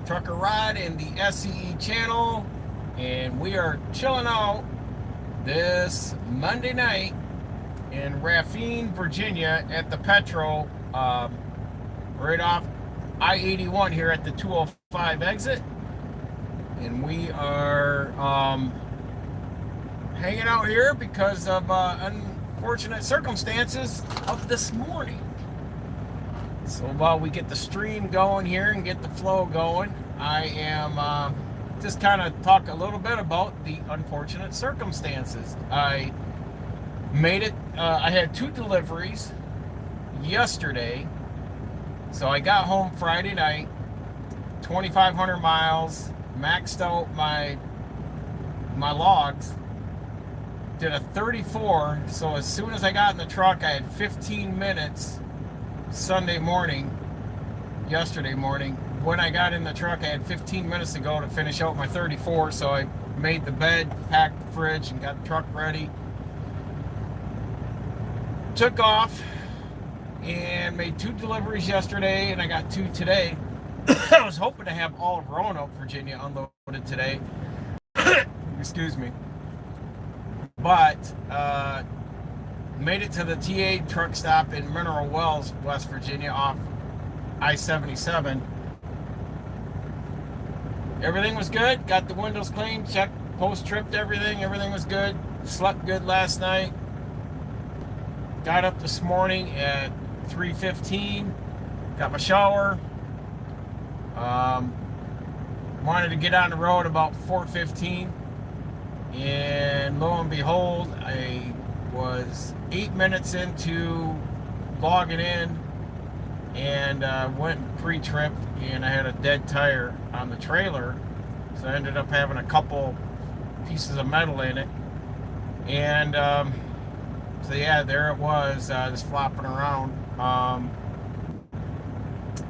Trucker Rod in the S.E.E channel, and we are chilling out this Monday night in Raffine, Virginia at the Petro, right off I-81 here at the 205 exit. And we are hanging out here because of unfortunate circumstances of this morning. So while we get the stream going here and get the flow going, I am just kind of talk a little bit about the unfortunate circumstances. I made it, I had 2 deliveries yesterday. So I got home Friday night, 2,500 miles, maxed out my logs, did a 34. So as soon as I got in the truck, I had 15 minutes yesterday morning. When I got in the truck, I had 15 minutes to go to finish out my 34. So I made the bed, packed the fridge, and got the truck ready. Took off and made 2 deliveries yesterday, and I got 2 today. I was hoping to have all of Roanoke, Virginia unloaded today. Excuse me. But made it to the TA truck stop in Mineral Wells, West Virginia, off I-77. Everything was good. Got the windows cleaned, checked, post-tripped everything. Everything was good. Slept good last night. Got up this morning at 3:15. Got my shower. Wanted to get on the road about 4:15. And lo and behold, I was 8 minutes into logging in and went pre-trip, and I had a dead tire on the trailer. So I ended up having a couple pieces of metal in it. And so yeah, there it was, just flopping around.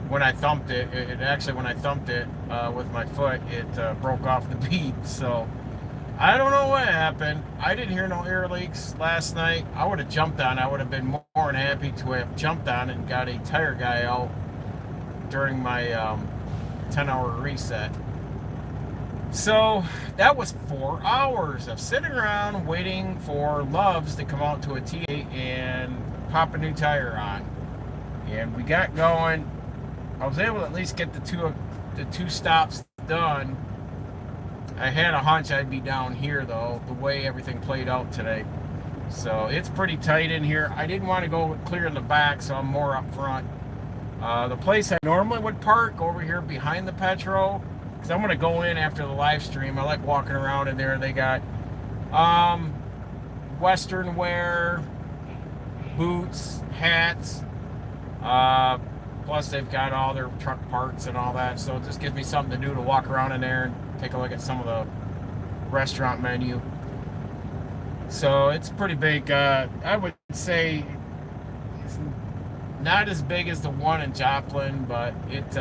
When I thumped it, when I thumped it with my foot, it broke off the bead. So I don't know what happened. I didn't hear no air leaks last night. I would have jumped on. I would have been more than happy to have jumped on and got a tire guy out during my 10-hour reset. So that was 4 hours of sitting around waiting for Loves to come out to a TA and pop a new tire on. And we got going. I was able to at least get the two stops done. I had a hunch I'd be down here, though, the way everything played out today. So it's pretty tight in here. I didn't want to go clear in the back, so I'm more up front. The place I normally would park over here behind the Petro, because I'm going to go in after the live stream. I like walking around in there. They got Western wear, boots, hats. Plus they've got all their truck parts and all that. So it just gives me something to do to walk around in there and take a look at some of the restaurant menu. So it's pretty big. I would say it's not as big as the one in Joplin, but it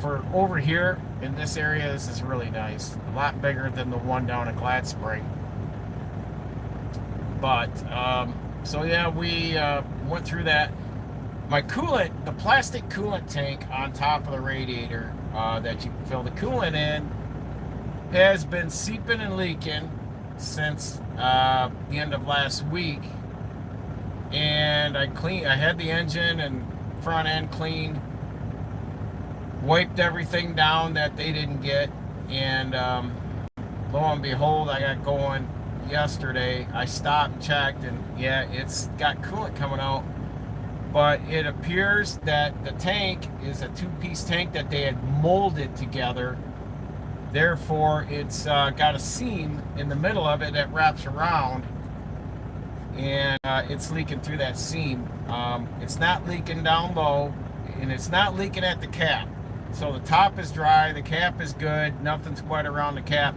for over here in this area, this is really nice. A lot bigger than the one down in Glad Spring. But so yeah, we went through that. My coolant, the plastic coolant tank on top of the radiator that you fill the coolant in, has been seeping and leaking since the end of last week. And I had the engine and front end cleaned, wiped everything down that they didn't get, and lo and behold, I got going yesterday. I stopped and checked, and yeah, it's got coolant coming out. But it appears that the tank is a 2-piece tank that they had molded together. Therefore, it's got a seam in the middle of it that wraps around, and it's leaking through that seam. It's not leaking down low, and it's not leaking at the cap. So the top is dry, the cap is good, nothing's wet around the cap.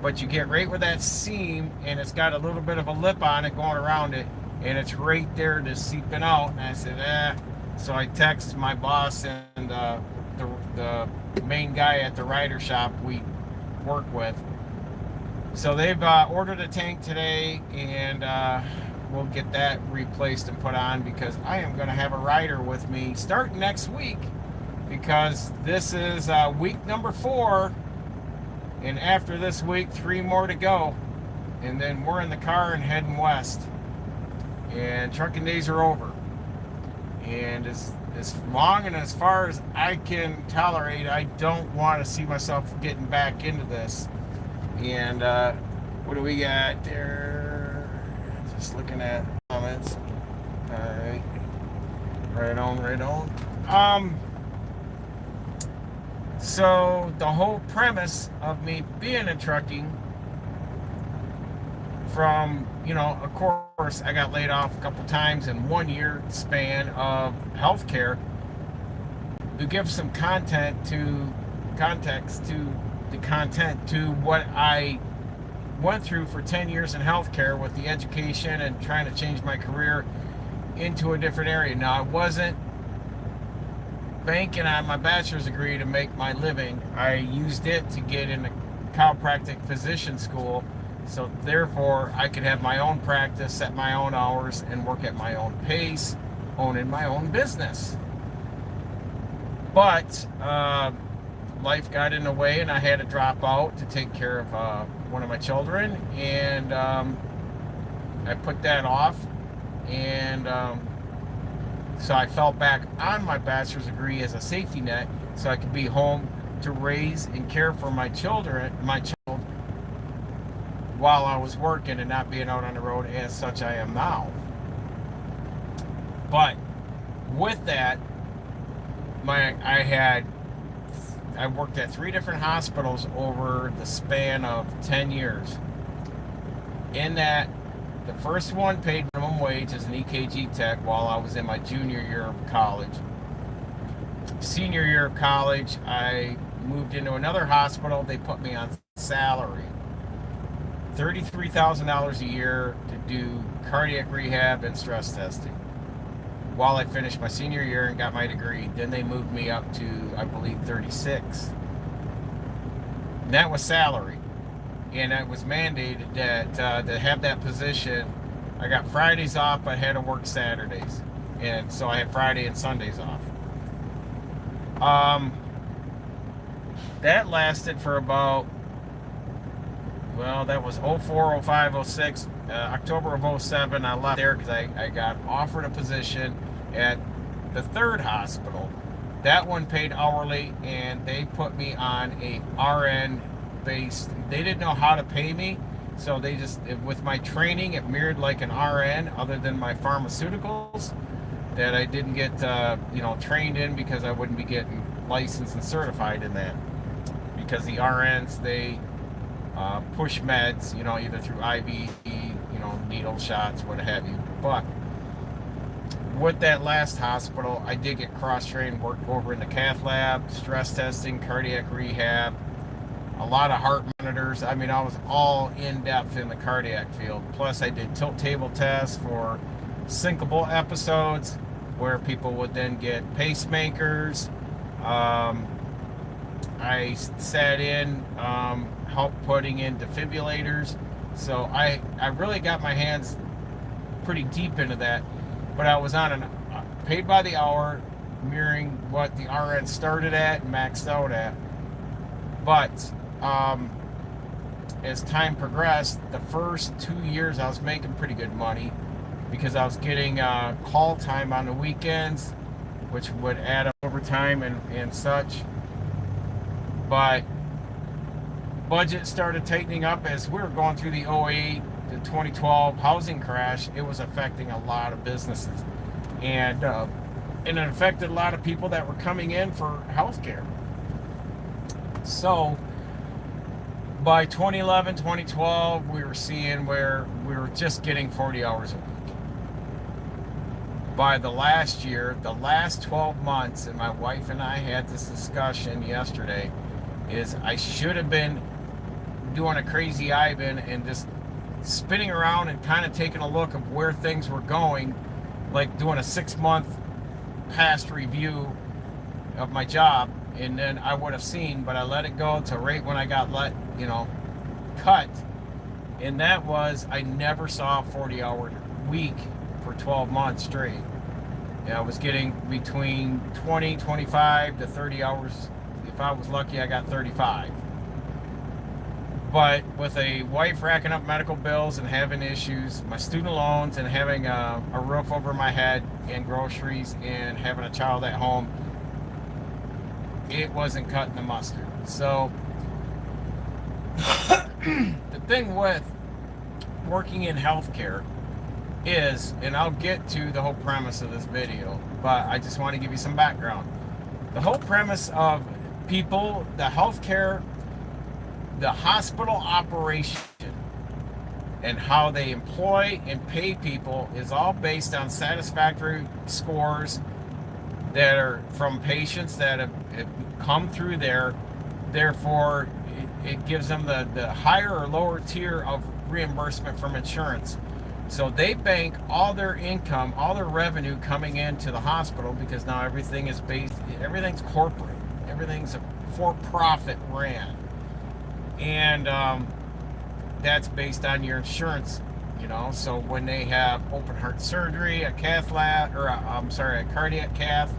But you get right with that seam, and it's got a little bit of a lip on it going around it, and it's right there just seeping out. And I said, So I texted my boss and the main guy at the rider shop we work with. So they've ordered a tank today, and we'll get that replaced and put on, because I am going to have a rider with me starting next week because this is week number 4, and after this week, 3 more to go, and then we're in the car and heading west. And trucking days are over. And as long and as far as I can tolerate, I don't want to see myself getting back into this. And what do we got there? Just looking at comments. All right, right on, right on. So the whole premise of me being in trucking, from, of course, I got laid off a couple times in 1 year span of healthcare. To give some context to what I went through for 10 years in healthcare with the education and trying to change my career into a different area. Now, I wasn't banking on my bachelor's degree to make my living. I used it to get into chiropractic physician school, so therefore I could have my own practice, set my own hours, and work at my own pace, owning my own business. But life got in the way, and I had to drop out to take care of one of my children, and I put that off, and so I fell back on my bachelor's degree as a safety net, so I could be home to raise and care for my child, while I was working and not being out on the road as such I am now. But with that, I worked at 3 different hospitals over the span of 10 years. In that, the first one paid minimum wage as an EKG tech while I was in my junior year of college. Senior year of college, I moved into another hospital. They put me on salary. $33,000 a year to do cardiac rehab and stress testing while I finished my senior year and got my degree. Then they moved me up to, I believe, 36. And that was salary. And it was mandated that to have that position, I got Fridays off, but I had to work Saturdays. And so I had Friday and Sundays off. That lasted for about, well, that was 04, 05, 06. October of 07, I left there because I got offered a position at the 3rd hospital. That one paid hourly, and they put me on a RN based. They didn't know how to pay me, so they just, with my training, it mirrored like an RN, other than my pharmaceuticals that I didn't get trained in, because I wouldn't be getting licensed and certified in that, because the RNs, they push meds, either through IV, needle shots, what have you. But with that last hospital, I did get cross-trained, worked over in the cath lab, stress testing, cardiac rehab, a lot of heart monitors. I mean, I was all in depth in the cardiac field. Plus, I did tilt table tests for syncopal episodes where people would then get pacemakers. I sat in, helped putting in defibrillators. So I really got my hands pretty deep into that. But I was on a paid by the hour, mirroring what the RN started at and maxed out at. But as time progressed, the first 2 years I was making pretty good money, because I was getting call time on the weekends, which would add up overtime and such. But budget started tightening up as we were going through the 08 to 2012 housing crash. It was affecting a lot of businesses, and it affected a lot of people that were coming in for healthcare. So by 2011, 2012, we were seeing where we were just getting 40 hours a week. By the last year, the last 12 months, and my wife and I had this discussion yesterday, is I should have been doing a crazy Ivan and just spinning around and kind of taking a look of where things were going, like doing a 6-month past review of my job, and then I would have seen, but I let it go to right when I got cut, and that was, I never saw a 40-hour week for 12 months straight. I was getting between 20, 25 to 30 hours. If I was lucky, I got 35. But with a wife racking up medical bills and having issues, my student loans, and having a roof over my head and groceries and having a child at home, it wasn't cutting the mustard. So the thing with working in healthcare is, and I'll get to the whole premise of this video, but I just want to give you some background. The whole premise of people, the healthcare, the hospital operation, and how they employ and pay people is all based on satisfactory scores that are from patients that have come through there. Therefore, it gives them the higher or lower tier of reimbursement from insurance. So they bank all their income, all their revenue coming into the hospital, because now everything's corporate, everything's a for-profit ran, and that's based on your insurance. So when they have open heart surgery, a cath lab, or a cardiac cath,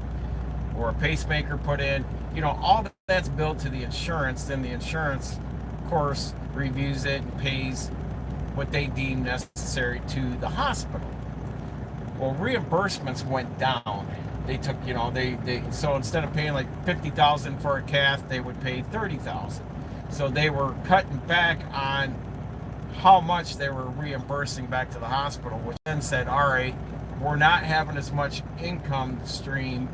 or a pacemaker put in, all that's billed to the insurance. Then the insurance, of course, reviews it and pays what they deem necessary to the hospital. Well, reimbursements went down. They took, so instead of paying like $50,000 for a cath, they would pay $30,000. So they were cutting back on how much they were reimbursing back to the hospital, which then said, all right, we're not having as much income stream.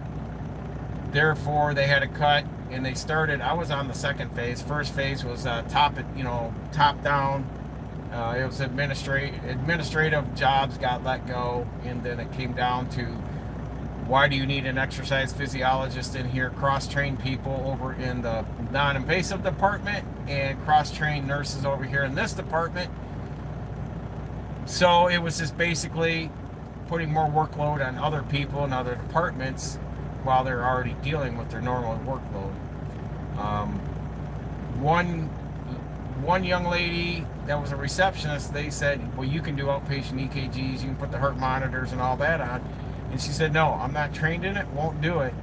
Therefore, they had to cut, and they started. I was on the second phase. First phase was top down. It was administrative jobs got let go, and then it came down to, why do you need an exercise physiologist in here? Cross-train people over in the non-invasive department, and cross-train nurses over here in this department. So it was just basically putting more workload on other people in other departments while they're already dealing with their normal workload. One young lady that was a receptionist, they said, well, you can do outpatient EKGs, you can put the heart monitors and all that on. And she said, no, I'm not trained in it, won't do it.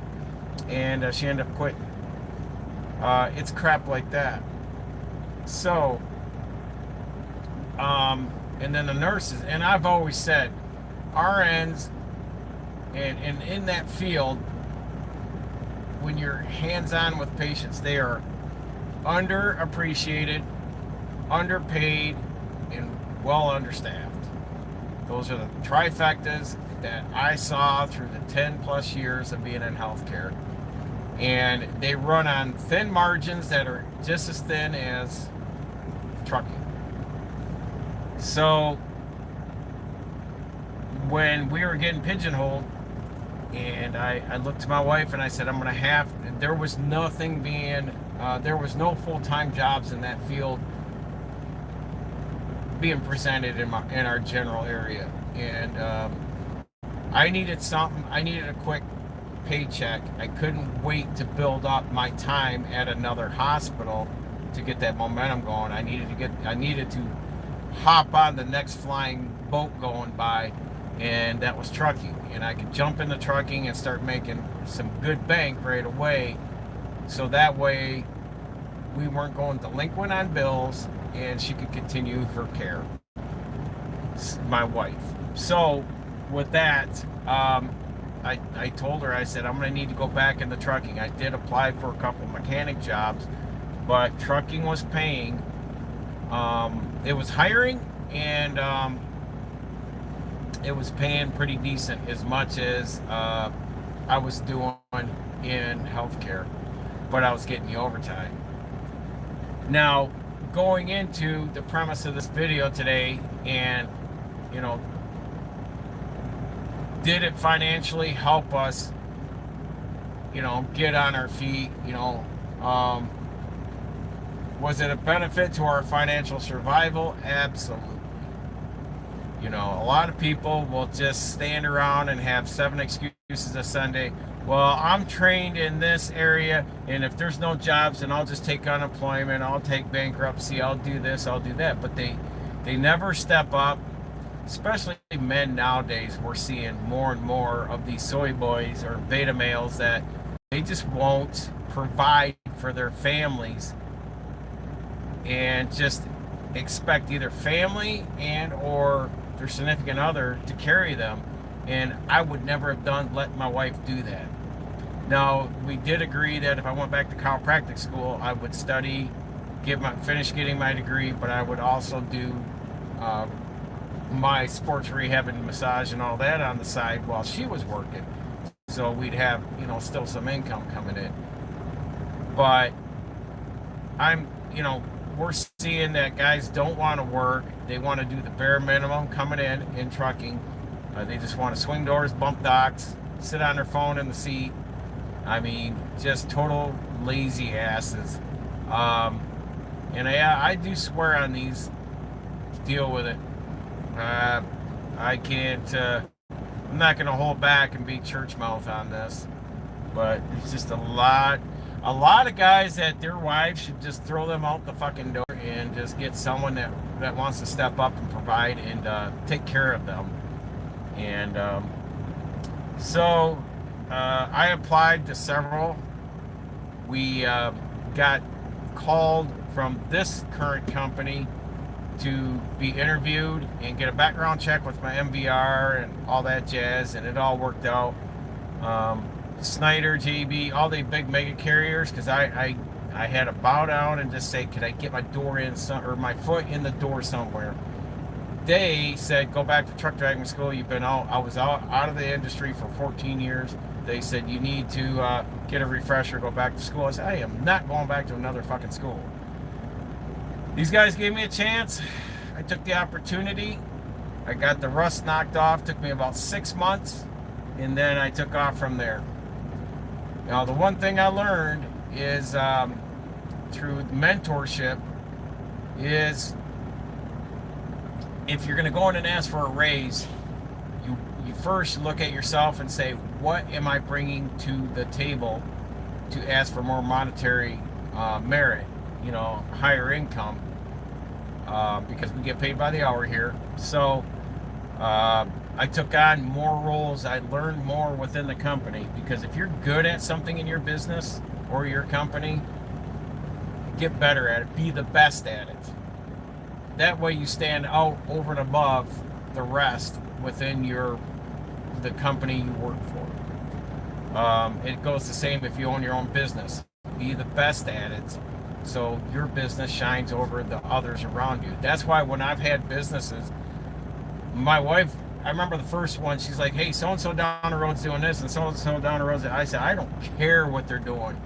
And she ended up quitting. It's crap like that. So, and then the nurses, and I've always said, RNs, and in that field, when you're hands-on with patients, they are underappreciated, underpaid, and well understaffed. Those are the trifectas that I saw through the 10 plus years of being in healthcare. And they run on thin margins that are just as thin as trucking. So when we were getting pigeonholed, and I looked to my wife and I said, there was nothing there was no full-time jobs in that field being presented in our general area. And I needed something. I needed a quick paycheck. I couldn't wait to build up my time at another hospital to get that momentum going. I needed to hop on the next flying boat going by, and that was trucking. And I could jump into trucking and start making some good bank right away, so that way we weren't going delinquent on bills, and she could continue her care, my wife. So with that, I told her, I said, I'm going to need to go back into trucking. I did apply for a couple mechanic jobs, but trucking was paying. It was hiring, and it was paying pretty decent, as much as I was doing in healthcare, but I was getting the overtime. Now, going into the premise of this video today, and did it financially help us, get on our feet? Was it a benefit to our financial survival? Absolutely. A lot of people will just stand around and have 7 excuses a Sunday. Well, I'm trained in this area, and if there's no jobs, then I'll just take unemployment, I'll take bankruptcy, I'll do this, I'll do that. But they never step up, especially men nowadays, we're seeing more and more of these soy boys or beta males that they just won't provide for their families and just expect either family and or their significant other to carry them. And I would never have let my wife do that. Now, we did agree that if I went back to chiropractic school, I would study, finish getting my degree, but I would also do uh, my sports rehab and massage and all that on the side while she was working. So we'd have, still some income coming in. But we're seeing that guys don't want to work. They want to do the bare minimum coming in trucking. They just want to swing doors, bump docks, sit on their phone in the seat. I mean, just total lazy asses. And I do swear on these. Deal with it. I can't. I'm not going to hold back and be church mouth on this. But it's just a lot of guys that their wives should just throw them out the fucking door and just get someone that wants to step up and provide and take care of them. And so I applied to several. We got called from this current company to be interviewed and get a background check with my MVR and all that jazz, and it all worked out. Snyder, JB, all the big mega carriers, because I had to bow down and just say, could I get my door in or my foot in the door somewhere? They said, go back to truck driving school. You've been out. I was out of the industry for 14 years. They said, you need to get a refresher, go back to school. I said, I am not going back to another fucking school. These guys gave me a chance. I took the opportunity. I got the rust knocked off. Took me about 6 months, and then I took off from there. Now, the one thing I learned is through mentorship is if you're going to go in and ask for a raise, you first look at yourself and say, what am I bringing to the table to ask for more monetary merit, higher income, because we get paid by the hour here. So I took on more roles. I learned more within the company, because if you're good at something in your business or your company, get better at it, be the best at it. That way you stand out over and above the rest within the company you work for. It goes the same if you own your own business. Be the best at it, so your business shines over the others around you. That's why when I've had businesses, my wife, I remember the first one, she's like, hey, so-and-so down the road's doing this, and so-and-so down the road's I said, I don't care what they're doing.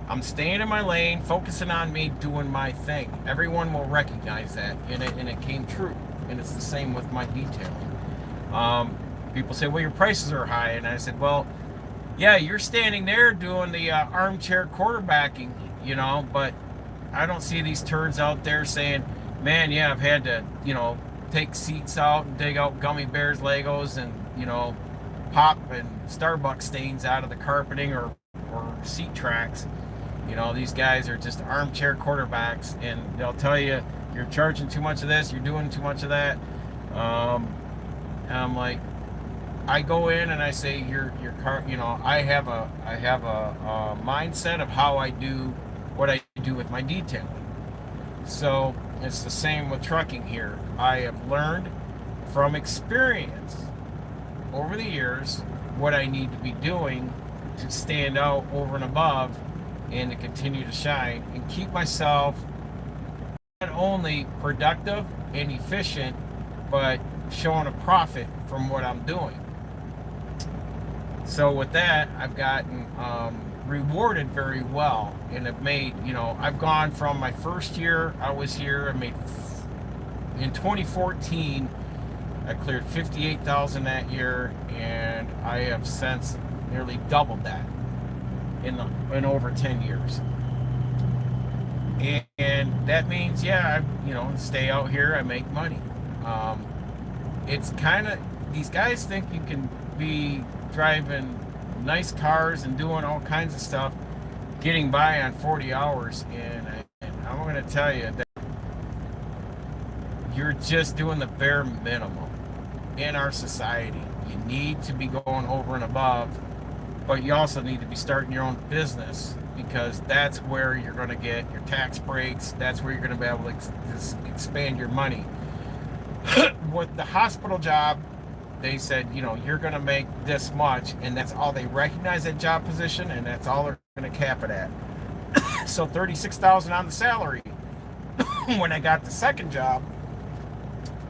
I'm staying in my lane, focusing on me, doing my thing. Everyone will recognize that, and it came true. And it's the same with my detailing. People say, well, your prices are high. And I said, well, yeah, you're standing there doing the armchair quarterbacking, but I don't see these turds out there saying, man, yeah, I've had to, take seats out and dig out gummy bears, Legos, and, pop and Starbucks stains out of the carpeting or seat tracks. These guys are just armchair quarterbacks, and they'll tell you, you're charging too much of this, you're doing too much of that. And I'm like, I go in and I say, your car, I have a mindset of how I do what I do with my detailing. So it's the same with trucking here. I have learned from experience over the years what I need to be doing to stand out over and above and to continue to shine and keep myself not only productive and efficient, but showing a profit from what I'm doing. So with that, I've gotten rewarded very well, and have made, I've gone from my first year I was here, I made in 2014 I cleared 58,000 that year, and I have since nearly doubled that in over 10 years. And that means, yeah, I stay out here, I make money. It's kind of, these guys think you can be driving nice cars and doing all kinds of stuff, getting by on 40 hours, and I'm going to tell you that you're just doing the bare minimum. in our society. You need to be going over and above, but you also need to be starting your own business, because that's where you're going to get your tax breaks. That's where you're going to be able to expand your money. With the hospital job, they said, you're going to make this much, and that's all they recognize that job position, and that's all they're going to cap it at. So 36,000 on the salary. When I got the second job,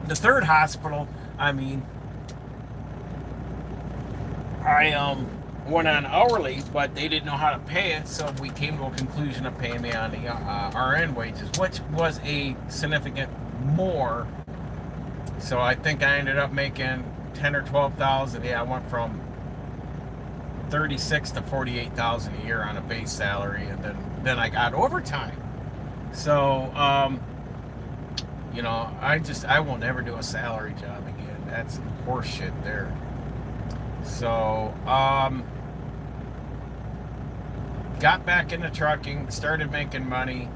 the third hospital, I mean, I went on hourly, but they didn't know how to pay it, so we came to a conclusion of paying me on the RN wages, which was a significant more. So I think I ended up making 10 or 12,000. Yeah, I went from 36 to 48,000 a year on a base salary, and then I got overtime. So I will never do a salary job again. That's horseshit there. So got back into trucking, started making money.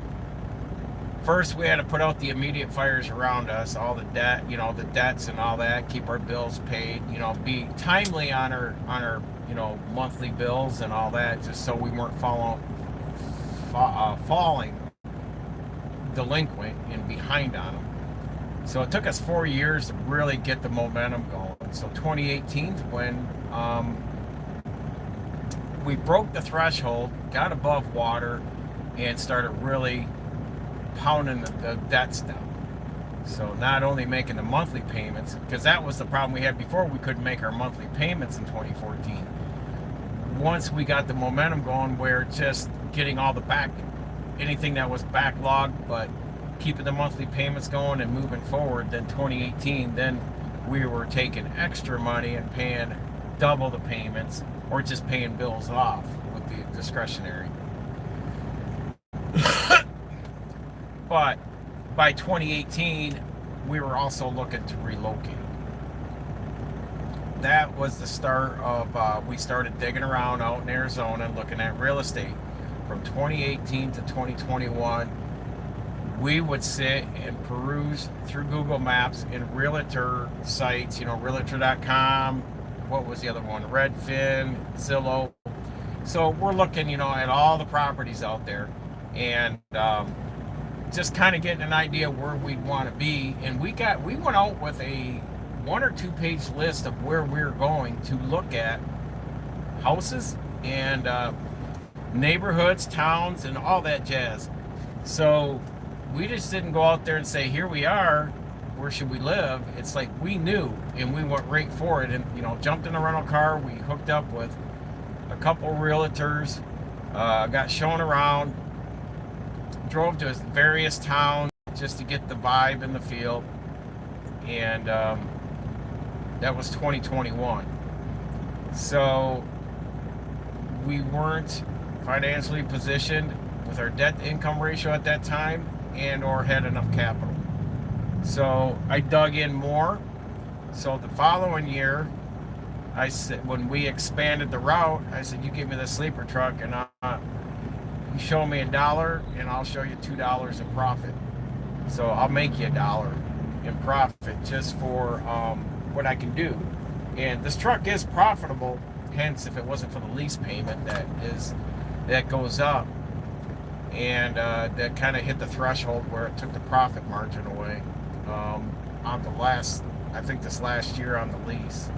First, we had to put out the immediate fires around us, all the debt, the debts and all that, keep our bills paid, be timely on our monthly bills and all that, just so we weren't falling delinquent and behind on them. So it took us 4 years to really get the momentum going. So 2018 is when we broke the threshold, got above water, and started really pounding the debts down. So not only making the monthly payments, because that was the problem we had before, we couldn't make our monthly payments in 2014. Once we got the momentum going, we're just getting all anything that was backlogged, but keeping the monthly payments going and moving forward. Then 2018, then we were taking extra money and paying double the payments, or just paying bills off with the discretionary. But by 2018, we were also looking to relocate. That was the start of, we started digging around out in Arizona and looking at real estate. From 2018 to 2021, we would sit and peruse through Google Maps and realtor sites, realtor.com, what was the other one, Redfin, Zillow. So we're looking, at all the properties out there, and just kind of getting an idea where we'd want to be. And we went out with a 1 or 2 page list of where we're going to look at houses and neighborhoods, towns, and all that jazz. So we just didn't go out there and say, here we are, where should we live? It's like we knew, and we went right for it, and jumped in a rental car. We hooked up with a couple realtors, got shown around, drove to various towns just to get the vibe and the feel. And that was 2021. So we weren't financially positioned with our debt to income ratio at that time, and or had enough capital. So I dug in more. So the following year, I said, when we expanded the route, I said, you give me the sleeper truck, and you show me $1 and I'll show you $2 in profit. So I'll make you $1 in profit just for what I can do. And this truck is profitable. Hence, if it wasn't for the lease payment that goes up, and that kind of hit the threshold where it took the profit margin away on this last year on the lease.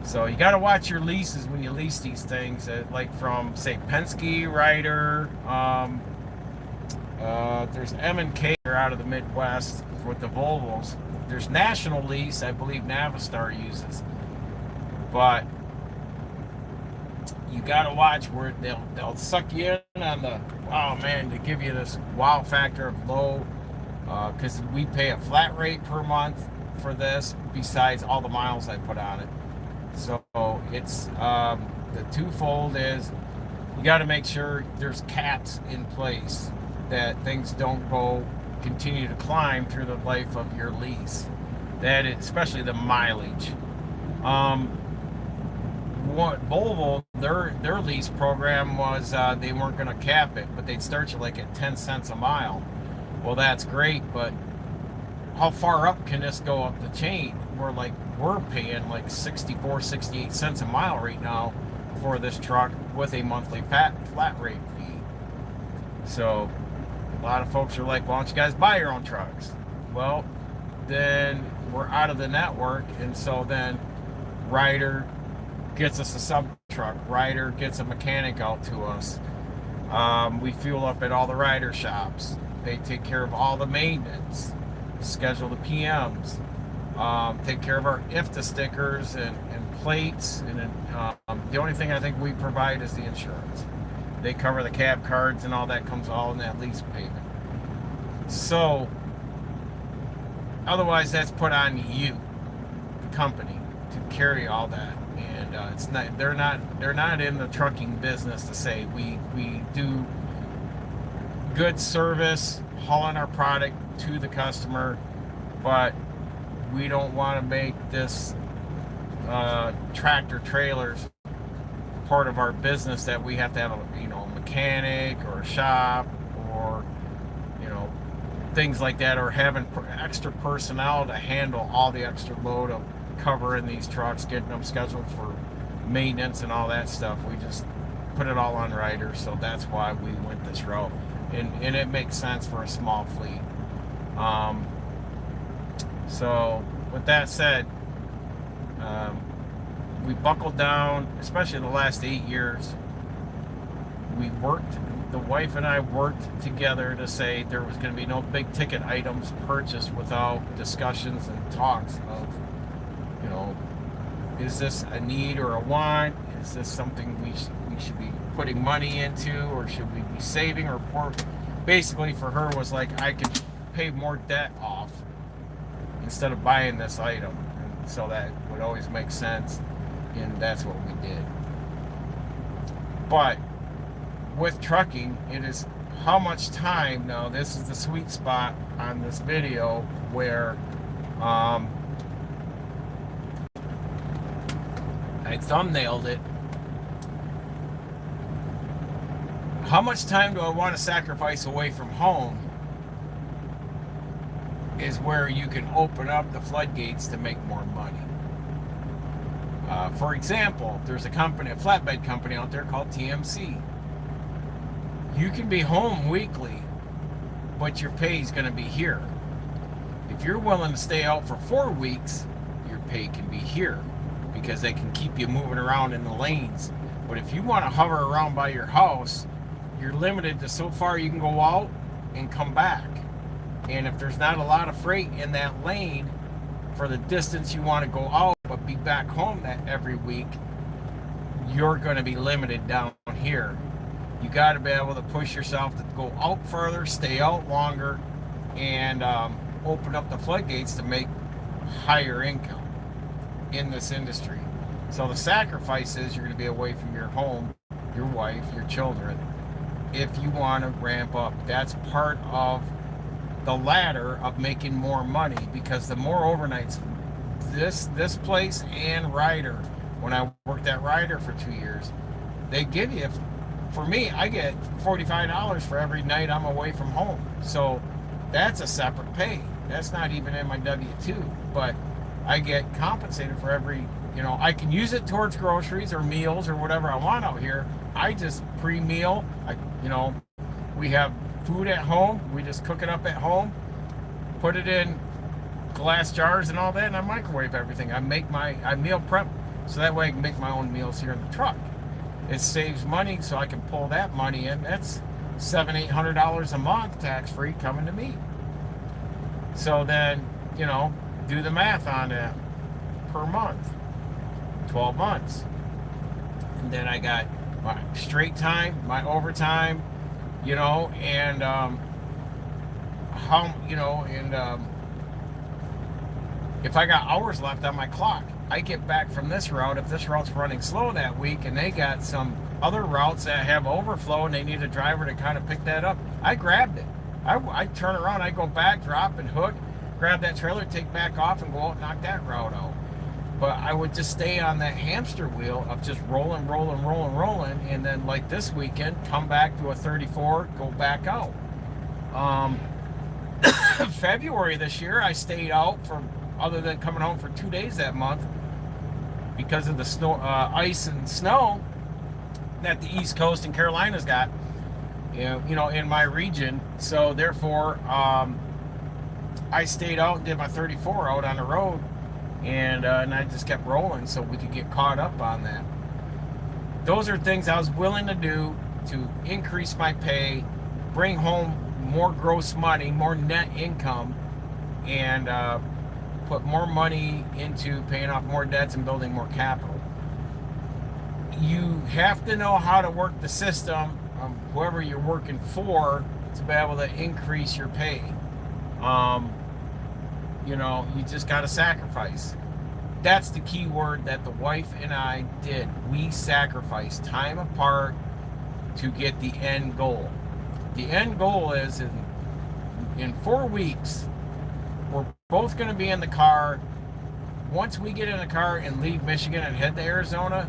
So you got to watch your leases when you lease these things, like from, say, Penske, Ryder, there's M&K out of the Midwest with the Volvos. There's National Lease, I believe Navistar uses. But you got to watch where they'll suck you in on to give you this wow factor of low, because we pay a flat rate per month for this, besides all the miles I put on it. So it's the twofold is you got to make sure there's caps in place, that things don't continue to climb through the life of your lease. That is, especially the mileage. Volvo, their lease program was they weren't going to cap it, but they'd start you like at 10 cents a mile. Well, that's great, but how far up can this go up the chain? we're paying like 64, 68 cents a mile right now for this truck with a monthly flat rate fee. So a lot of folks are like, why don't you guys buy your own trucks? Well, then we're out of the network, and so then Ryder gets us a sub truck. Ryder gets a mechanic out to us. We fuel up at all the Ryder shops. They take care of all the maintenance, schedule the PMs, take care of our IFTA stickers and plates. And the only thing I think we provide is the insurance. They cover the cab cards, and all that comes all in that lease payment. So otherwise, that's put on you, the company, to carry all that. And it's not they're not in the trucking business to say we do good service, hauling our product to the customer, but we don't want to make this tractor trailers part of our business, that we have to have a mechanic or a shop or things like that, or having extra personnel to handle all the extra load of covering these trucks, getting them scheduled for maintenance and all that stuff. We just put it all on Ryder, so that's why we went this route, and it makes sense for a small fleet. So with that said, we buckled down, especially the last 8 years. The wife and I worked together to say there was going to be no big ticket items purchased without discussions and talks of, is this a need or a want? Is this something we should be putting money into, or should we be saving? Or basically for her was like, I could pay more debt off instead of buying this item. And so that would always make sense, and that's what we did. But with trucking, it is how much time. Now this is the sweet spot on this video where I thumbnailed it. How much time do I want to sacrifice away from home is where you can open up the floodgates to make more money. For example, there's a flatbed company out there called TMC. You can be home weekly, but your pay is going to be here. If you're willing to stay out for 4 weeks, your pay can be here, because they can keep you moving around in the lanes. But if you want to hover around by your house, you're limited to so far you can go out and come back. And if there's not a lot of freight in that lane for the distance you want to go out but be back home that every week, you're going to be limited down here. You got to be able to push yourself to go out further, stay out longer, and open up the floodgates to make higher income in this industry. So the sacrifice is you're going to be away from your home, your wife, your children, if you want to ramp up. That's part of the ladder of making more money, because the more overnights, this place and Ryder, when I worked at Ryder for 2 years, they give you, for me, I get $45 for every night I'm away from home. So that's a separate pay. That's not even in my W-2, but I get compensated for every, I can use it towards groceries or meals or whatever I want out here. I just pre-meal. We have food at home. We just cook it up at home, put it in glass jars and all that, and I microwave everything. I meal prep, so that way I can make my own meals here in the truck. It saves money, so I can pull that money in. That's $700-800 a month tax-free coming to me. So then, do the math on that per month, 12 months. And then I got my straight time, my overtime, and if I got hours left on my clock, I get back from this route. If this route's running slow that week and they got some other routes that have overflow and they need a driver to kind of pick that up, I grabbed it. I turn around, I go back, drop and hook, grab that trailer, take back off, and go out and knock that route out. But I would just stay on that hamster wheel of just rolling, and then like this weekend, come back to a 34, go back out. February this year, I stayed out for other than coming home for 2 days that month because of the snow, ice and snow that the East Coast and Carolinas got, in my region. So therefore, I stayed out and did my 34 out on the road, and I just kept rolling so we could get caught up on that. Those are things I was willing to do to increase my pay, bring home more gross money, more net income, and put more money into paying off more debts and building more capital. You have to know how to work the system, whoever you're working for, to be able to increase your pay. You just got to sacrifice. That's the key word that the wife and I did. We sacrificed time apart to get the end goal. The end goal is in 4 weeks, we're both going to be in the car. Once we get in the car and leave Michigan and head to Arizona,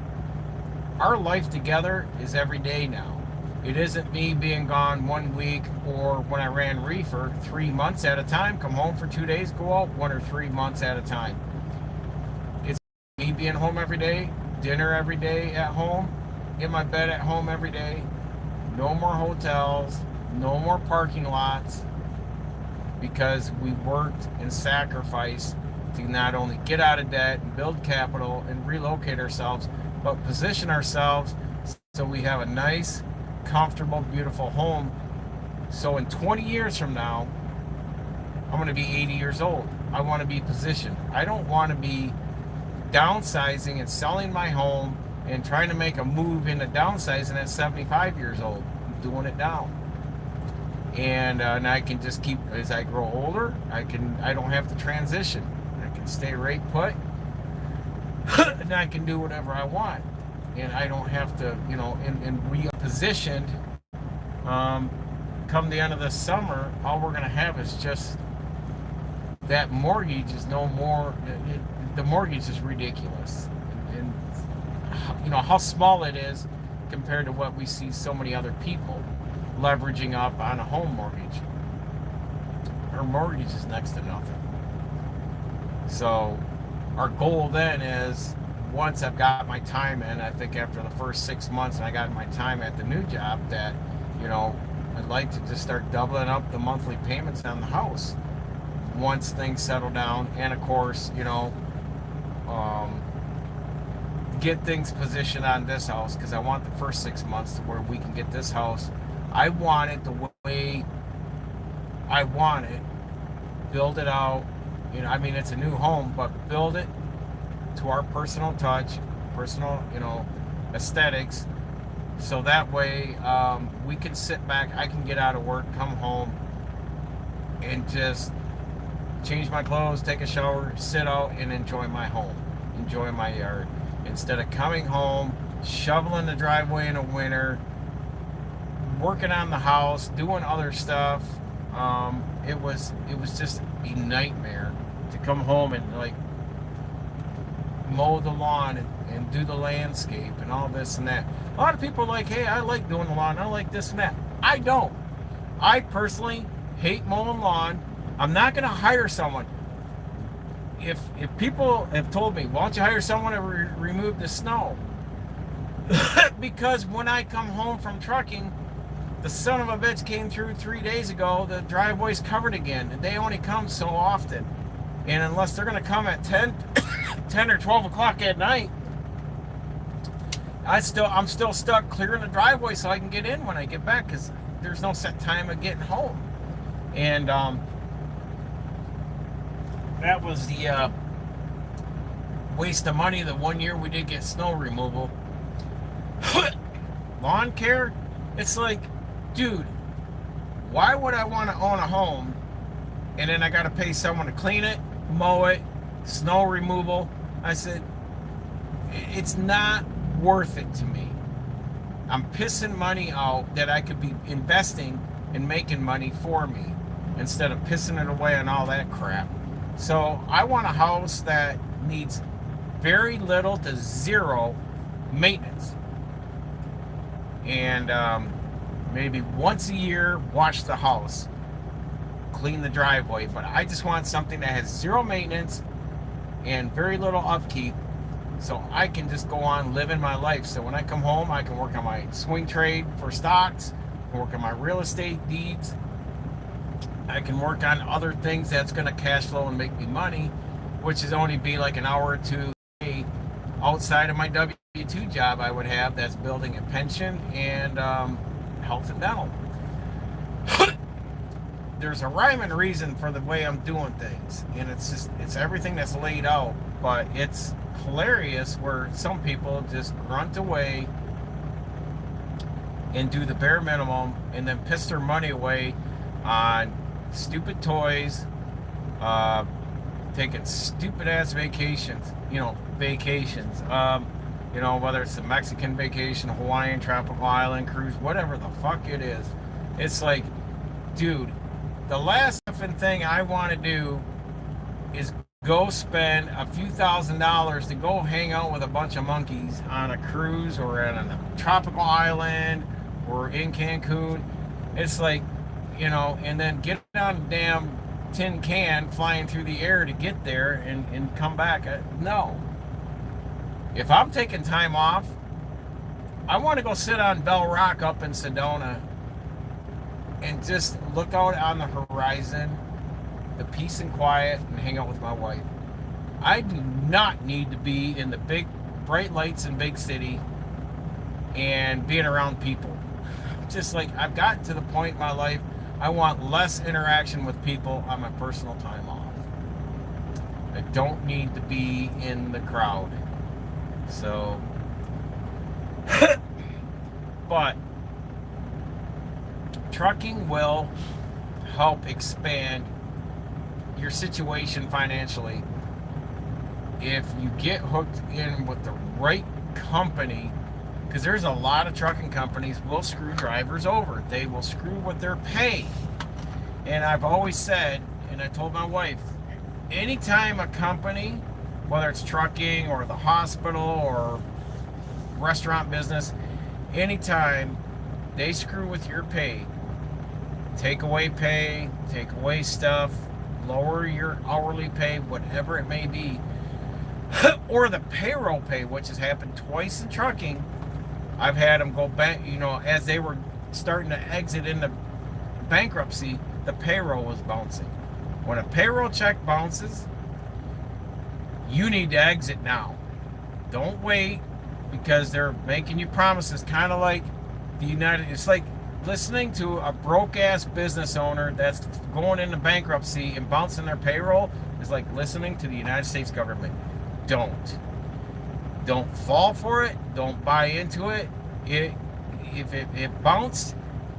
our life together is every day now. It isn't me being gone 1 week, or when I ran reefer, 3 months at a time, come home for 2 days, go out 1 or 3 months at a time. It's me being home every day, dinner every day at home, in my bed at home every day, no more hotels, no more parking lots, because we worked and sacrificed to not only get out of debt and build capital and relocate ourselves, but position ourselves so we have a nice, comfortable, beautiful home. So in 20 years from now, I'm going to be 80 years old. I want to be positioned. I don't want to be downsizing and selling my home and trying to make a move into downsizing at 75 years old. I'm doing it now. And I can just keep, as I grow older, I don't have to transition. I can stay right put, and I can do whatever I want. And I don't have to, and repositioned. Come the end of the summer, all we're going to have is just that mortgage is no more. The mortgage is ridiculous, and how small it is compared to what we see so many other people leveraging up on a home mortgage. Our mortgage is next to nothing. So our goal then is, once I've got my time in, I think after the first 6 months and I got my time at the new job, that I'd like to just start doubling up the monthly payments on the house once things settle down. And of course, get things positioned on this house, because I want the first 6 months to where we can get this house. I want it the way I want it. Build it out. It's a new home, but build it to our personal touch, personal, aesthetics. So that way we can sit back, I can get out of work, come home, and just change my clothes, take a shower, sit out, and enjoy my home, enjoy my yard. Instead of coming home, shoveling the driveway in the winter, working on the house, doing other stuff. It was just a nightmare to come home and mow the lawn and do the landscape and all this and that. A lot of people are like, hey, I like doing the lawn, I like this and that. I don't. I personally hate mowing lawn. I'm not going to hire someone. If people have told me, why don't you hire someone to remove the snow? Because when I come home from trucking, the son of a bitch came through 3 days ago, the driveway's covered again, and they only come so often. And unless they're going to come at 10 or 12 o'clock at night, I'm still stuck clearing the driveway so I can get in when I get back, because there's no set time of getting home. And that was the waste of money. The 1 year we did get snow removal. Lawn care, it's like, dude, why would I want to own a home and then I got to pay someone to clean it, mow it, snow removal? I said, it's not worth it to me. I'm pissing money out that I could be investing and making money for me, instead of pissing it away on all that crap. So I want a house that needs very little to zero maintenance. And maybe once a year, wash the house, clean the driveway. But I just want something that has zero maintenance, and very little upkeep, so I can just go on living my life. So when I come home, I can work on my swing trade for stocks, I can work on my real estate deeds, I can work on other things that's going to cash flow and make me money, which is only be like an hour or two outside of my W-2 job I would have, that's building a pension and health and dental. There's a rhyme and reason for the way I'm doing things, and it's everything that's laid out. But it's hilarious where some people just grunt away and do the bare minimum and then piss their money away on stupid toys, taking stupid ass vacations, whether it's a Mexican vacation, Hawaiian tropical island cruise, whatever the fuck it is. It's like, dude, the last effing thing I want to do is go spend a few $1,000s to go hang out with a bunch of monkeys on a cruise or on a tropical island or in Cancun. It's like, and then get on a damn tin can flying through the air to get there and come back. No. If I'm taking time off, I want to go sit on Bell Rock up in Sedona and just look out on the horizon, the peace and quiet, and hang out with my wife. I do not need to be in the big bright lights in big city and being around people. Just like, I've gotten to the point in my life, I want less interaction with people on my personal time off. I don't need to be in the crowd. So, but trucking will help expand your situation financially if you get hooked in with the right company, because there's a lot of trucking companies will screw drivers over. They will screw what they're paying. And I've always said, and I told my wife, anytime a company, whether it's trucking or the hospital or restaurant business, anytime they screw with your pay, take away pay, take away stuff, lower your hourly pay, whatever it may be, or the payroll pay, which has happened twice in trucking. I've had them go back, as they were starting to exit into bankruptcy, the payroll was bouncing. When a payroll check bounces, you need to exit now. Don't wait, because they're making you promises, kind of like it's like listening to a broke ass business owner that's going into bankruptcy and bouncing their payroll is like listening to the United States government. Don't fall for it. Don't buy into it. If it bounced,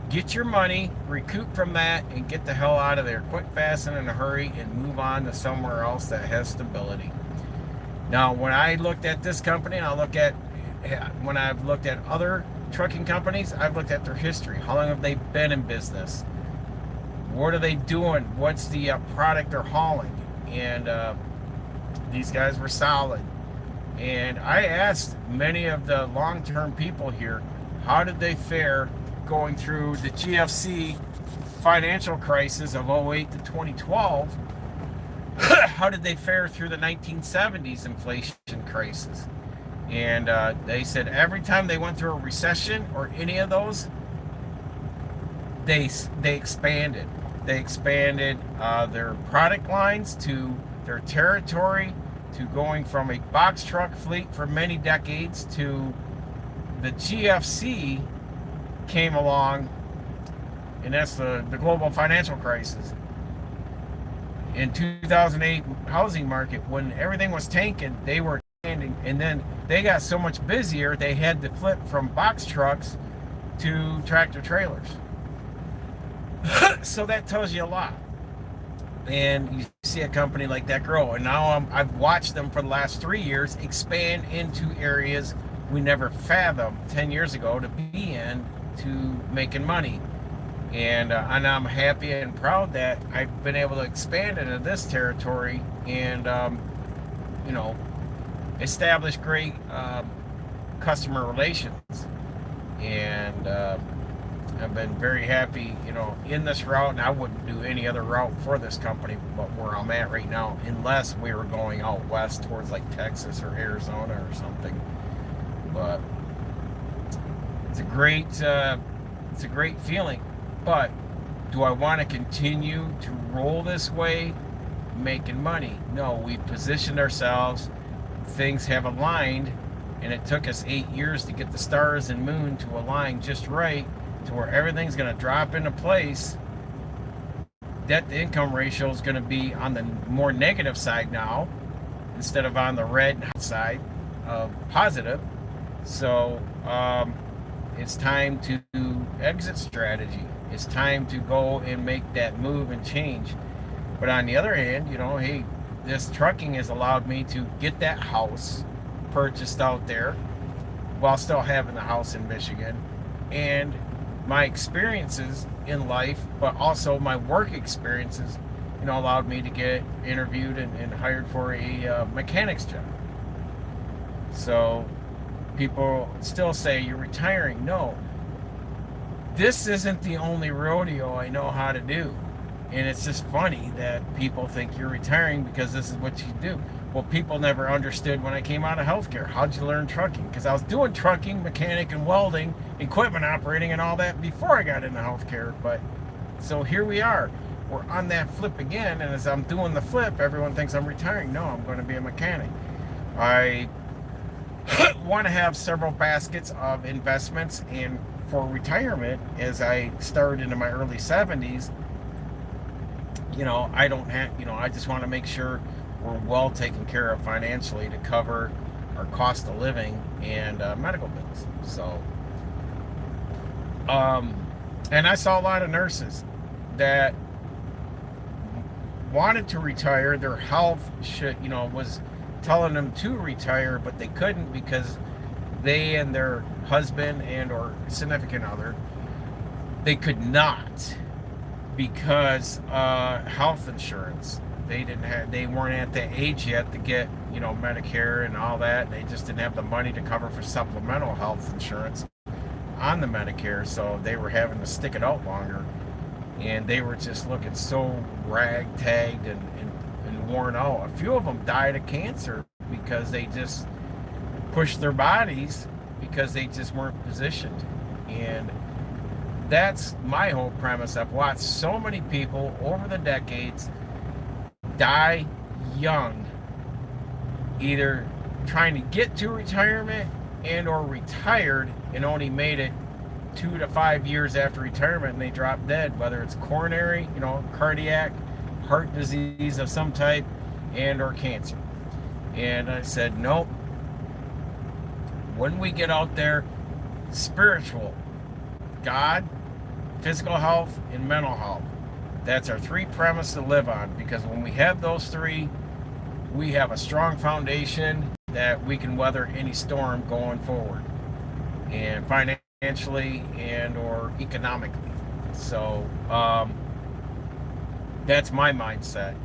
get your money, recoup from that, and get the hell out of there quick, fast, and in a hurry, and move on to somewhere else that has stability. Now, when I looked at this company, and when I've looked at other trucking companies, I've looked at their history. How long have they been in business? What are they doing? What's the product they're hauling? And these guys were solid. And I asked many of the long-term people here, how did they fare going through the GFC financial crisis of 08 to 2012? How did they fare through the 1970s inflation crisis? And they said every time they went through a recession or any of those, they expanded. They expanded their product lines to their territory, to going from a box truck fleet for many decades to the GFC came along, and that's the global financial crisis. In 2008 housing market, when everything was tanking, they were expanding, and then they got so much busier, they had to flip from box trucks to tractor trailers. So that tells you a lot. And you see a company like that grow, and now I've watched them for the last 3 years expand into areas we never fathomed 10 years ago to be in, to making money. And I'm happy and proud that I've been able to expand into this territory and establish great customer relations. And I've been very happy, in this route, and I wouldn't do any other route for this company but where I'm at right now, unless we were going out west towards like Texas or Arizona or something. But it's a great feeling. But do I want to continue to roll this way, making money? No, we positioned ourselves. Things have aligned, and it took us 8 years to get the stars and moon to align just right to where everything's going to drop into place. Debt to income ratio is going to be on the more negative side now instead of on the red side of positive. So it's time to exit strategy. It's time to go and make that move and change. But on the other hand, hey, this trucking has allowed me to get that house purchased out there while still having the house in Michigan. And my experiences in life, but also my work experiences, allowed me to get interviewed and hired for a mechanic's job. So people still say, you're retiring. No, this isn't the only rodeo I know how to do. And it's just funny that people think you're retiring because this is what you do. Well, people never understood when I came out of healthcare. How'd you learn trucking? Because I was doing trucking, mechanic, and welding, equipment operating, and all that before I got into healthcare. But so here we are. We're on that flip again. And as I'm doing the flip, everyone thinks I'm retiring. No, I'm going to be a mechanic. I want to have several baskets of investments and for retirement as I start into my early 70s. I don't have, I just want to make sure we're well taken care of financially to cover our cost of living and medical bills. So, and I saw a lot of nurses that wanted to retire. Their health was telling them to retire, but they couldn't because they and their husband and or significant other, they could not, because health insurance. They weren't at the age yet to get, Medicare and all that. They just didn't have the money to cover for supplemental health insurance on the Medicare, so they were having to stick it out longer. And they were just looking so ragtagged and worn out. A few of them died of cancer because they just pushed their bodies because they just weren't positioned. And that's my whole premise. I've watched so many people over the decades die young, either trying to get to retirement and or retired and only made it 2 to 5 years after retirement and they drop dead, whether it's coronary, cardiac, heart disease of some type, and or cancer. And I said, nope. When we get out there, spiritual, God, physical health, and mental health. That's our three premises to live on, because when we have those three, we have a strong foundation that we can weather any storm going forward, and financially and or economically. So that's my mindset.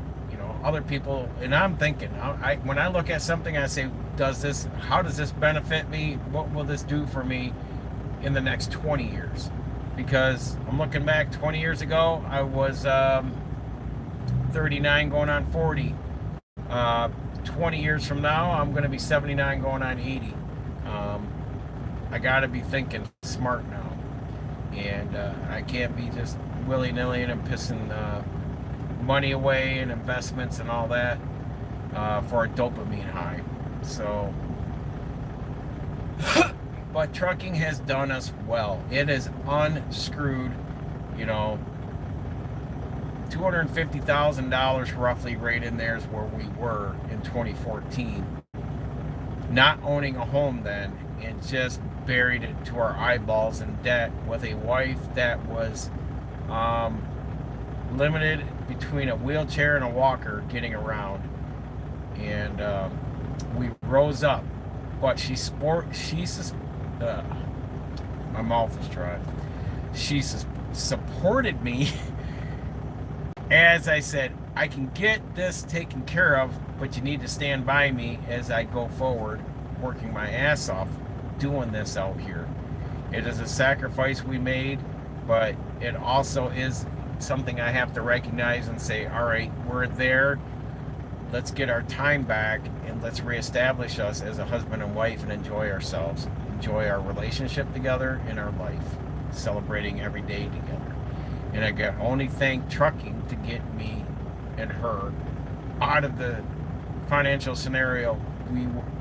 Other people, and I'm thinking, when I look at something, I say, how does this benefit me? What will this do for me in the next 20 years? Because I'm looking back 20 years ago, I was 39 going on 40. 20 years from now, I'm going to be 79 going on 80. I got to be thinking smart now. And I can't be just willy-nilly and pissing money away and investments and all that for a dopamine high. So, but trucking has done us well. It has unscrewed, $250,000 roughly right in there is where we were in 2014. Not owning a home then, and just buried it to our eyeballs in debt with a wife that was limited between a wheelchair and a walker getting around. And we rose up, but my mouth is dry. She supported me. As I said, I can get this taken care of, but you need to stand by me as I go forward, working my ass off, doing this out here. It is a sacrifice we made, but it also is something I have to recognize and say, all right, we're there. Let's get our time back and let's reestablish us as a husband and wife and enjoy ourselves, enjoy our relationship together in our life, celebrating every day together. And I can only thank trucking to get me and her out of the financial scenario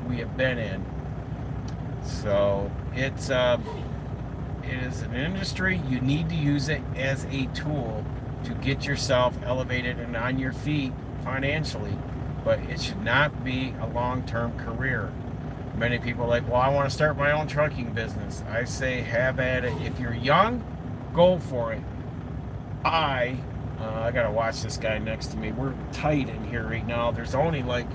we have been in. So it is an industry. You need to use it as a tool to get yourself elevated and on your feet financially, but it should not be a long-term career. Many people are like, well, I want to start my own trucking business. I say, have at it. If you're young, go for it. I gotta watch this guy next to me. We're tight in here right now. There's only like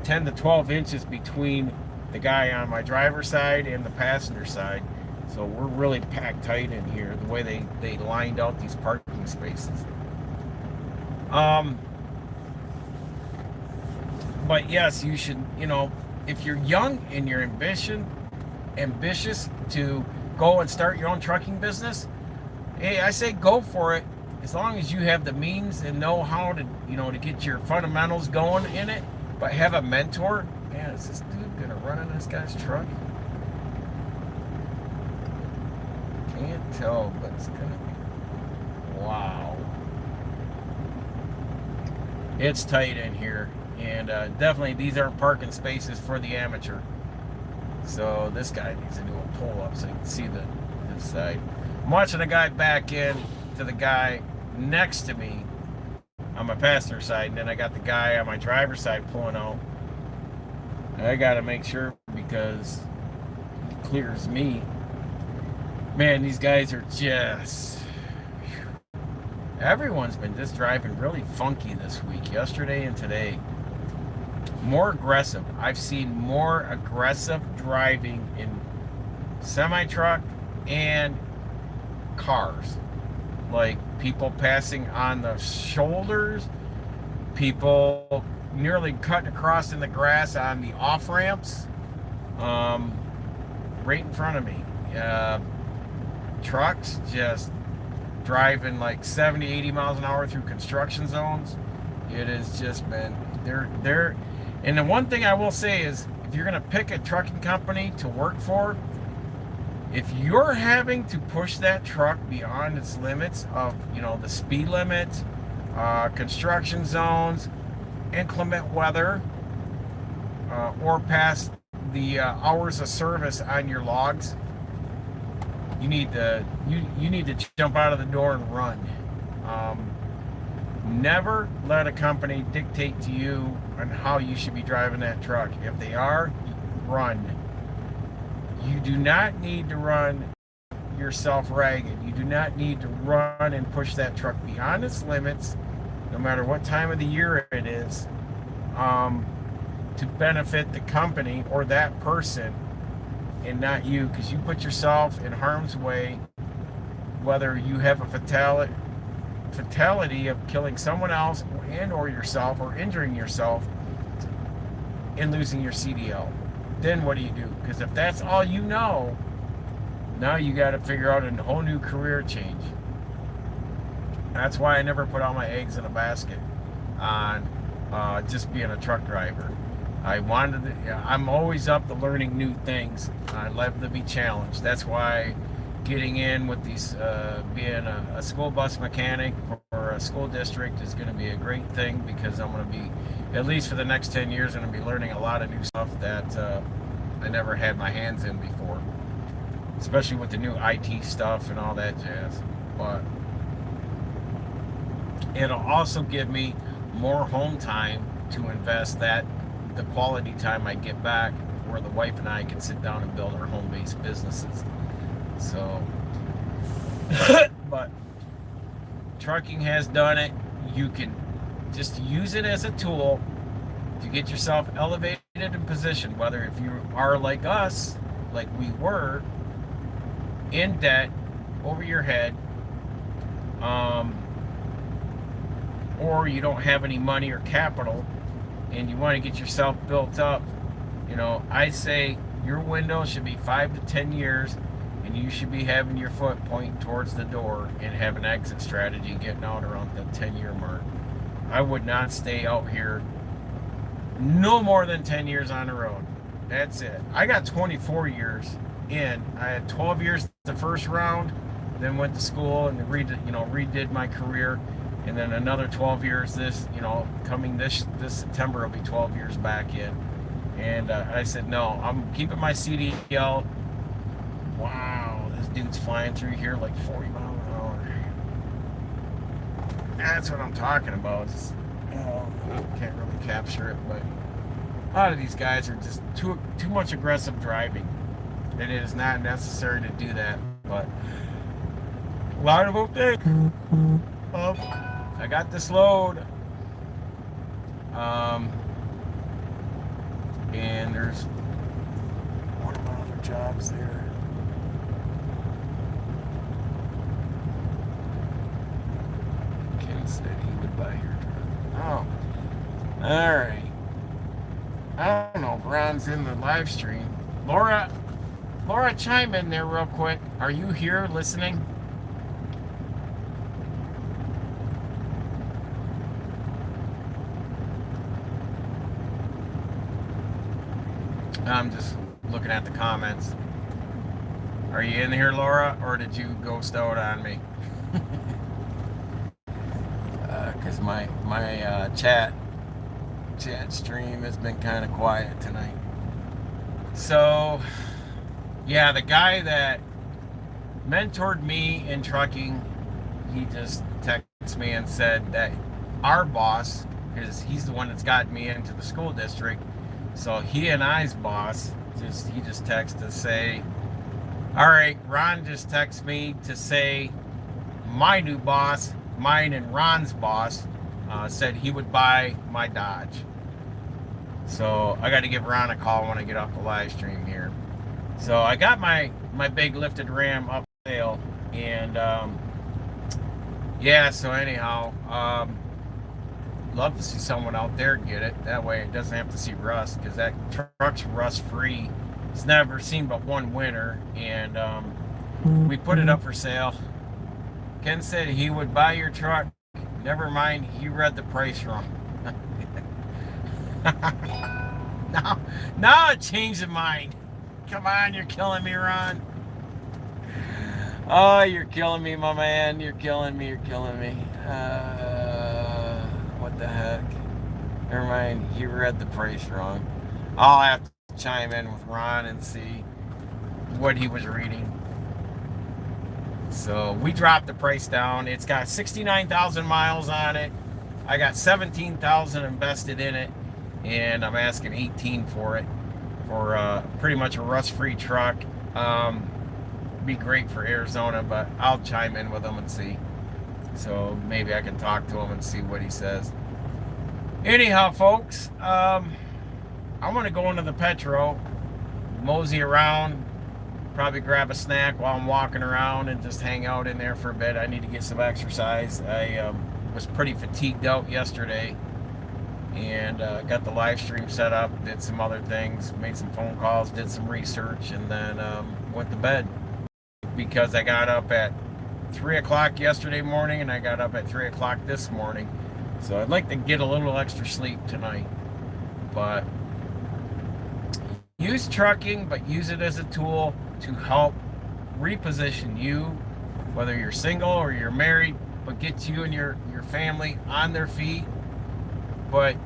10 to 12 inches between the guy on my driver's side and the passenger side. So we're really packed tight in here, the way they lined out these parking spaces. But yes, you should, if you're young and you're ambitious to go and start your own trucking business, hey, I say go for it, as long as you have the means and know how to, to get your fundamentals going in it. But have a mentor. Man, is this dude gonna run in this guy's truck? Can't tell, but it's gonna be. Wow. It's tight in here, and definitely these aren't parking spaces for the amateur. So this guy needs to do a pull up so you can see this side. I'm watching the guy back in to the guy next to me on my passenger side, and then I got the guy on my driver's side pulling out. I gotta make sure because he clears me. Man, these guys are just... Everyone's been just driving really funky this week, yesterday and today. More aggressive. I've seen more aggressive driving in semi-truck and cars. Like people passing on the shoulders, people nearly cutting across in the grass on the off-ramps, right in front of me. Trucks just driving like 70, 80 miles an hour through construction zones. It has just been, they're, and the one thing I will say is, if you're going to pick a trucking company to work for, if you're having to push that truck beyond its limits of, the speed limit, construction zones, inclement weather, or past the hours of service on your logs, you need to jump out of the door and run. Never let a company dictate to you on how you should be driving that truck. If they are, run. You do not need to run yourself ragged. You do not need to run and push that truck beyond its limits, no matter what time of the year it is, to benefit the company or that person and not you, because you put yourself in harm's way, whether you have a fatality of killing someone else and or yourself, or injuring yourself and losing your CDL. Then what do you do? Because if that's all you know, now you got to figure out a whole new career change. That's why I never put all my eggs in a basket on just being a truck driver. I'm always up to learning new things. I love to be challenged. That's why getting in with these, being a school bus mechanic for a school district is going to be a great thing, because I'm going to be, at least for the next 10 years, going to be learning a lot of new stuff that I never had my hands in before, especially with the new IT stuff and all that jazz. But it'll also give me more home time to invest the quality time I get back, where the wife and I can sit down and build our home-based businesses. So, but trucking has done it. You can just use it as a tool to get yourself elevated in position, whether if you are like us, like we were, in debt over your head, or you don't have any money or capital and you want to get yourself built up. I say your window should be 5 to 10 years, and you should be having your foot pointing towards the door and have an exit strategy getting out around the 10-year mark. I would not stay out here no more than 10 years on the road. That's it. I got 24 years in. I had 12 years the first round, then went to school and redid my career, and then another 12 years coming this September will be 12 years back in. And I said, no, I'm keeping my CDL. Wow, this dude's flying through here like 40 miles an hour. That's what I'm talking about. Can't really capture it, but a lot of these guys are just too much aggressive driving. And it is not necessary to do that, but a lot of them think. I got this load. And there's one of my other jobs there. Ken said he would buy your truck. Oh, all right. I don't know if Ron's in the live stream. Laura, chime in there real quick. Are you here listening? I'm just looking at the comments. Are you in here, Laura, or did you ghost out on me? Because my chat stream has been kind of quiet tonight. So, yeah, the guy that mentored me in trucking, he just texted me and said that our boss, because he's the one that's gotten me into the school district, so he and I's boss, he just texted to say, all right, Ron just texted me to say my new boss, mine and Ron's boss, said he would buy my Dodge. So I got to give Ron a call when I get off the live stream here. So I got my big lifted Ram up for sale, and yeah. So anyhow, love to see someone out there get it. That way it doesn't have to see rust, because that truck's rust free. It's never seen but one winter, and we put it up for sale. Ken said he would buy your truck. Never mind, he read the price wrong. now I changed my mind. Come on, you're killing me, Ron. Oh, you're killing me, my man. You're killing me. What the heck? Never mind, he read the price wrong. I'll have to chime in with Ron and see what he was reading. So we dropped the price down. It's got 69,000 miles on it. I got 17,000 invested in it, and I'm asking 18 for it, for pretty much a rust-free truck. Be great for Arizona, but I'll chime in with him and see. So maybe I can talk to him and see what he says. Anyhow, folks, I'm gonna go into the Petro, mosey around, probably grab a snack while I'm walking around, and just hang out in there for a bit. I need to get some exercise. I was pretty fatigued out yesterday, and got the live stream set up, did some other things, made some phone calls, did some research, and then went to bed, because I got up at 3 o'clock yesterday morning, and I got up at 3 o'clock this morning. So I'd like to get a little extra sleep tonight. But use trucking, but use it as a tool to help reposition you, whether you're single or you're married, but get you and your family on their feet. But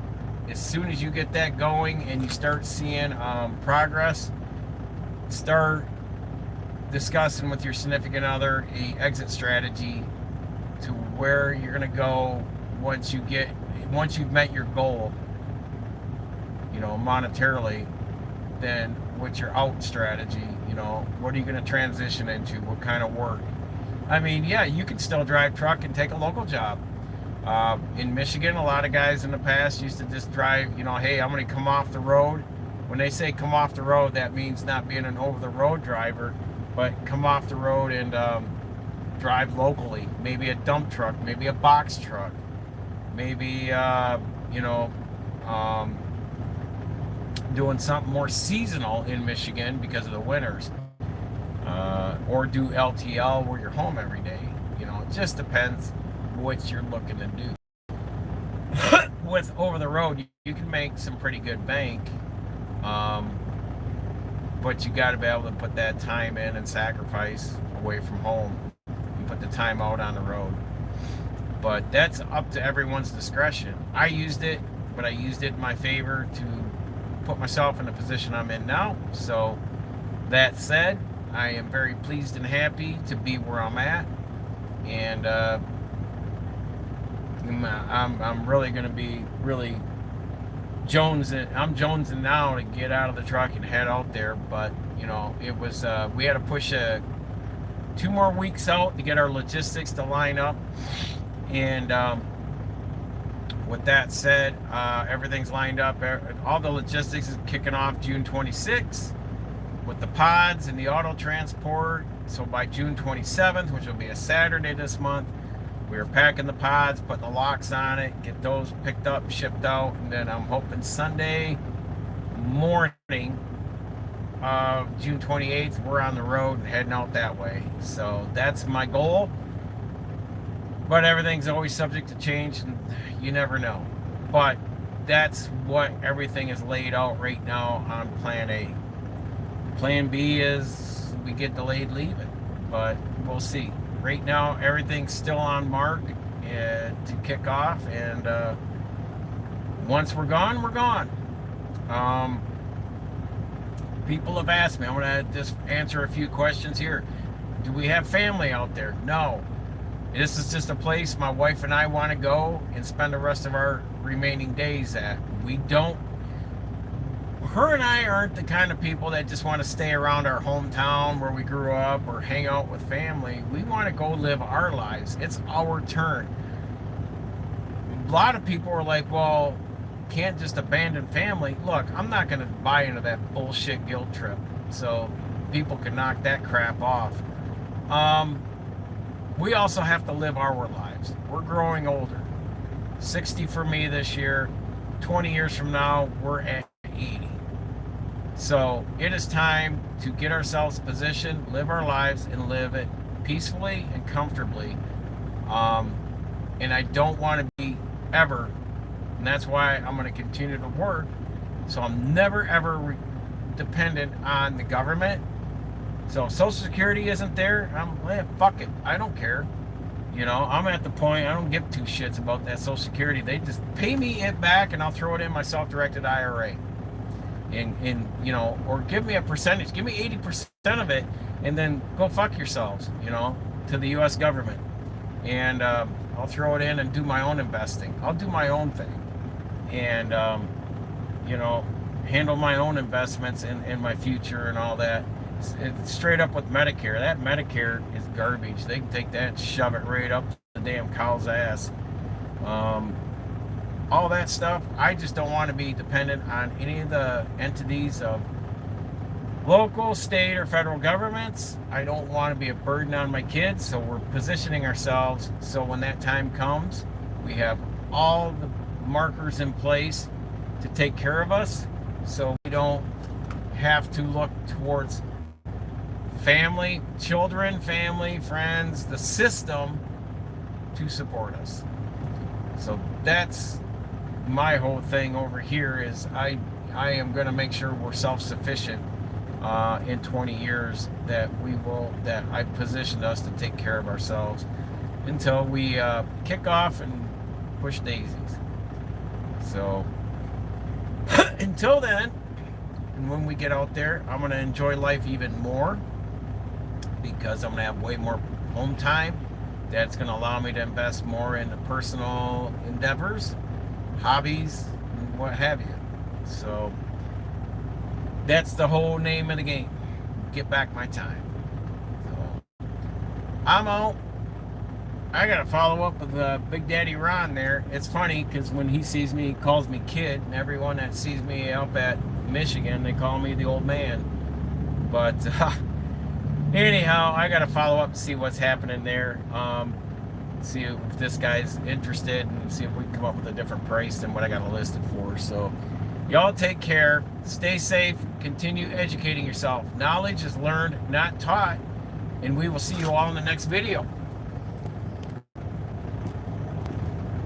as soon as you get that going and you start seeing progress, start discussing with your significant other a exit strategy to where you're going to go once you've met your goal, monetarily. Then what's your out strategy? What are you going to transition into? What kind of work? I mean, yeah, you can still drive truck and take a local job. In Michigan, a lot of guys in the past used to just drive, hey, I'm going to come off the road. When they say come off the road, that means not being an over-the-road driver, but come off the road and drive locally. Maybe a dump truck, maybe a box truck, maybe, doing something more seasonal in Michigan because of the winters. or do LTL where you're home every day. It just depends what you're looking to do. With over the road, you can make some pretty good bank, um, but you got to be able to put that time in and sacrifice away from home and put the time out on the road. But that's up to everyone's discretion. I used it, but I used it in my favor to put myself in the position I'm in now. So that said, I am very pleased and happy to be where I'm at, and I'm really going to be really jonesing. I'm jonesing now to get out of the truck and head out there. But it was we had to push 2 more weeks out to get our logistics to line up. And with that said, everything's lined up. All the logistics is kicking off June 26th with the pods and the auto transport. So by June 27th, which will be a Saturday this month, we're packing the pods, putting the locks on it, get those picked up and shipped out. And then I'm hoping Sunday morning of June 28th, we're on the road and heading out that way. So that's my goal. But everything's always subject to change, and you never know. But that's what everything is laid out right now on Plan A. Plan B is we get delayed leaving, but we'll see. Right now, everything's still on mark to kick off, and once we're gone, we're gone. People have asked me, I'm going to just answer a few questions here. Do we have family out there? No. This is just a place my wife and I want to go and spend the rest of our remaining days at. We don't, her and I aren't the kind of people that just want to stay around our hometown where we grew up or hang out with family. We want to go live our lives. It's our turn. A lot of people are like, well, can't just abandon family. Look, I'm not going to buy into that bullshit guilt trip. So people can knock that crap off. We also have to live our lives. We're growing older. 60 for me this year. 20 years from now, we're at 80. So it is time to get ourselves positioned, live our lives, and live it peacefully and comfortably. And I don't want to be ever, and that's why I'm going to continue to work. So I'm never ever dependent on the government. So if Social Security isn't there, fuck it. I don't care. I'm at the point I don't give 2 shits about that Social Security. They just pay me it back, and I'll throw it in my self-directed IRA. And or give me a percentage. Give me 80% of it, and then go fuck yourselves, to the U.S. government. And I'll throw it in and do my own investing. I'll do my own thing. And, handle my own investments in my future and all that. It's straight up with Medicare. That Medicare is garbage. They can take that and shove it right up the damn cow's ass. All that stuff, I just don't want to be dependent on any of the entities of local, state, or federal governments. I don't want to be a burden on my kids, so we're positioning ourselves so when that time comes, we have all the markers in place to take care of us, so we don't have to look towards family, children, family, friends, the system to support us. So that's my whole thing over here is I am going to make sure we're self-sufficient in 20 years, that I positioned us to take care of ourselves until we kick off and push daisies. So until then, and when we get out there, I'm going to enjoy life even more, because I'm going to have way more home time. That's going to allow me to invest more into personal endeavors, hobbies, and what have you. So that's the whole name of the game. Get back my time. So I'm out. I got to follow up with Big Daddy Ron there. It's funny because when he sees me, he calls me kid, and everyone that sees me up at Michigan, they call me the old man. But anyhow, I got to follow up and see what's happening there. See if this guy's interested, and see if we can come up with a different price than what I got it listed for. So y'all take care, stay safe, continue educating yourself. Knowledge is learned, not taught. and we will see you all in the next video.